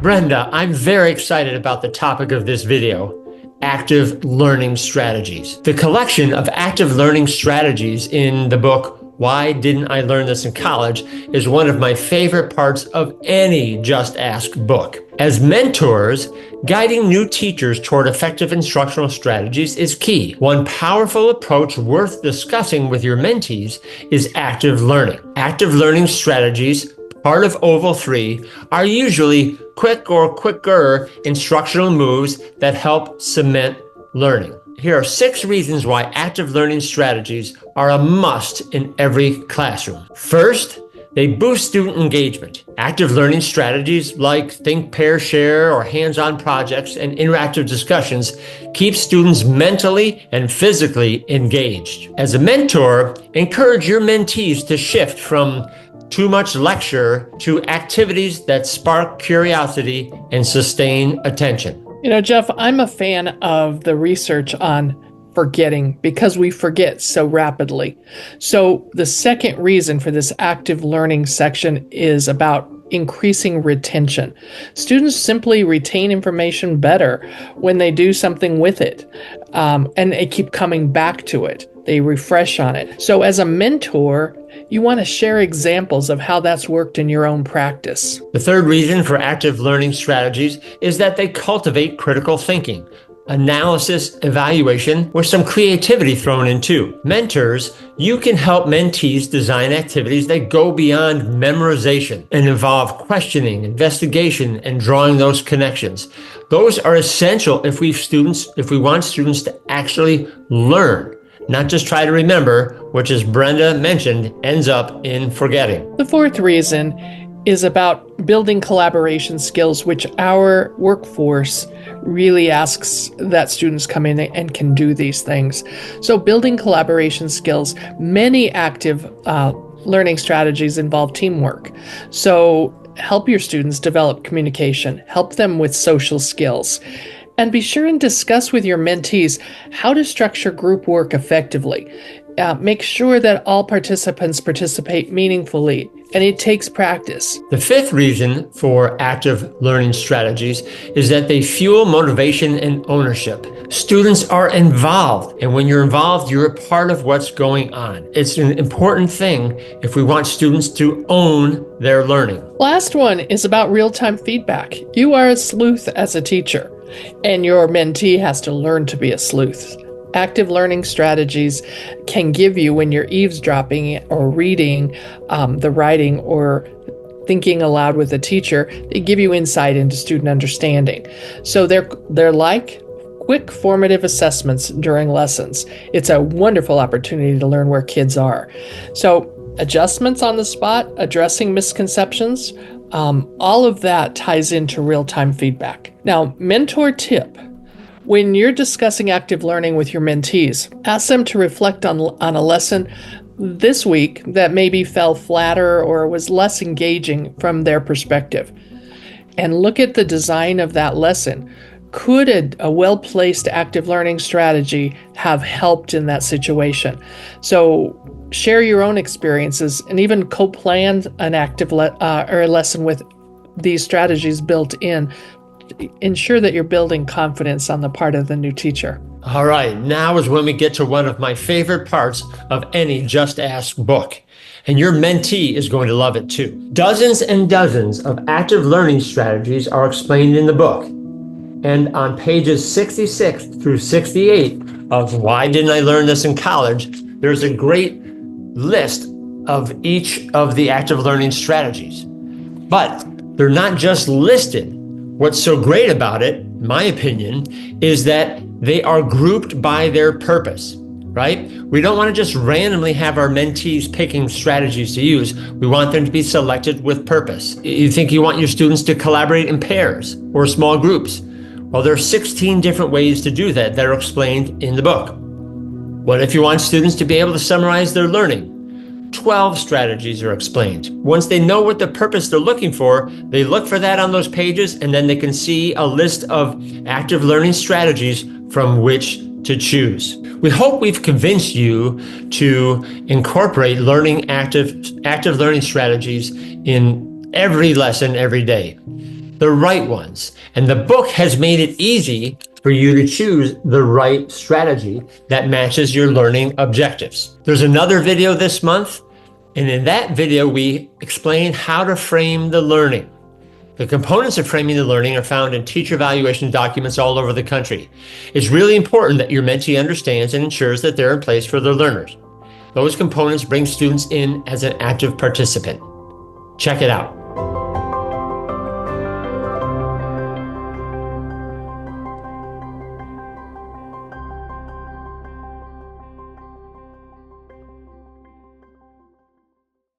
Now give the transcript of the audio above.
Brenda, I'm very excited about the topic of this video, active learning strategies. The collection of active learning strategies in the book, Why Didn't I Learn This in College, is one of my favorite parts of any Just Ask book. As mentors, guiding new teachers toward effective instructional strategies is key. One powerful approach worth discussing with your mentees is active learning. Active learning strategies, part of Oval 3, are usually quick or quicker instructional moves that help cement learning. Here are 6 reasons why active learning strategies are a must in every classroom. First, they boost student engagement. Active learning strategies like think, pair, share, or hands-on projects and interactive discussions keep students mentally and physically engaged. As a mentor, encourage your mentees to shift from too much lecture to activities that spark curiosity and sustain attention. You know, Jeff, I'm a fan of the research on forgetting because we forget so rapidly. So the second reason for this active learning section is about increasing retention. Students simply retain information better when they do something with it, and they keep coming back to it. They refresh on it. So as a mentor, you want to share examples of how that's worked in your own practice. The third reason for active learning strategies is that they cultivate critical thinking, analysis, evaluation, with some creativity thrown in too. Mentors, you can help mentees design activities that go beyond memorization and involve questioning, investigation, and drawing those connections. Those are essential if we want students to actually learn, not just try to remember, which, as Brenda mentioned, ends up in forgetting. The fourth reason is about building collaboration skills, which our workforce really asks that students come in and can do these things. So building collaboration skills, many active learning strategies involve teamwork. So help your students develop communication, help them with social skills. And be sure and discuss with your mentees how to structure group work effectively. Make sure that all participants participate meaningfully, and it takes practice. The fifth reason for active learning strategies is that they fuel motivation and ownership. Students are involved, and when you're involved, you're a part of what's going on. It's an important thing if we want students to own their learning. Last one is about real-time feedback. You are a sleuth as a teacher, and your mentee has to learn to be a sleuth. Active learning strategies can give you, when you're eavesdropping or reading the writing or thinking aloud with a teacher, they give you insight into student understanding. So they're like quick formative assessments during lessons. It's a wonderful opportunity to learn where kids are. So adjustments on the spot, addressing misconceptions, all of that ties into real-time feedback. Now, mentor tip. When you're discussing active learning with your mentees, ask them to reflect on a lesson this week that maybe fell flatter or was less engaging from their perspective. And look at the design of that lesson. Could a well-placed active learning strategy have helped in that situation? So share your own experiences and even co-plan an active or a lesson with these strategies built in. Ensure that you're building confidence on the part of the new teacher. All right, now is when we get to one of my favorite parts of any Just Ask book, and your mentee is going to love it too. Dozens and dozens of active learning strategies are explained in the book, and on pages 66 through 68 of Why Didn't I Learn This in College, there's a great list of each of the active learning strategies. But they're not just listed. What's so great about it, in my opinion, is that they are grouped by their purpose, right? We don't want to just randomly have our mentees picking strategies to use. We want them to be selected with purpose. You think you want your students to collaborate in pairs or small groups? Well, there are 16 different ways to do that that are explained in the book. What if you want students to be able to summarize their learning? 12 strategies are explained. Once they know what the purpose they're looking for, they look for that on those pages, and then they can see a list of active learning strategies from which to choose. We hope we've convinced you to incorporate active learning strategies in every lesson every day. the right ones. And the book has made it easy for you to choose the right strategy that matches your learning objectives. There's another video this month, and in that video, we explain how to frame the learning. The components of framing the learning are found in teacher evaluation documents all over the country. It's really important that your mentee understands and ensures that they're in place for their learners. Those components bring students in as an active participant. Check it out.